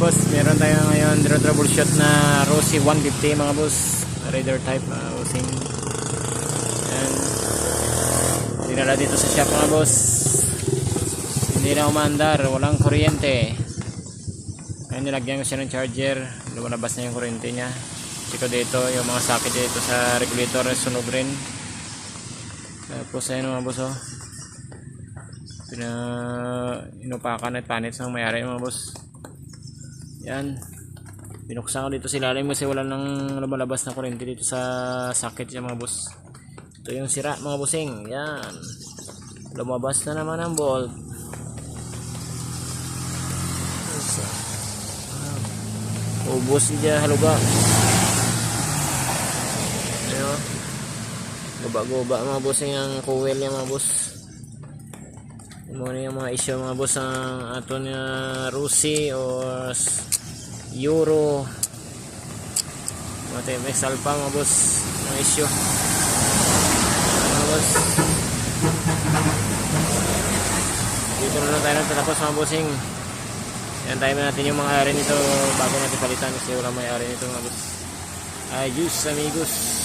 boss, meron tayo ngayon troubleshoot na Rossi 150 mga boss, Raider type bossing. Yan, dinala dito sa shop mga boss, hindi na umandar, walang kuryente. Ngayon nilagyan ko siya ng charger, lumalabas na yung kuryente niya. Check ko dito yung mga socket dito sa regulator, sunog rin. Tapos ayun mga boss, oh, inupakan at panits ng mayari mga boss. Yan, binuksan ko dito sa ilalim kasi wala nang lumalabas na kuryente dito sa socket niya mga boss. Ito yung sira mga bossing. Yan, lumabas na naman ang bolt. Ubos siya haluga. Ayun, guba-guba mga bossing ang coil niya mga boss. Muna yung mga issue mga boss ang ato niya Rossi or Euro mga TMX Alpha mga boss, mga issue mga boss. Dito na lang tayo nagtatapos mga bossing. Yan, tayo natin yung mga ari nito bago natin palitan kasi wala may ari nito mga boss. Ayos amigos.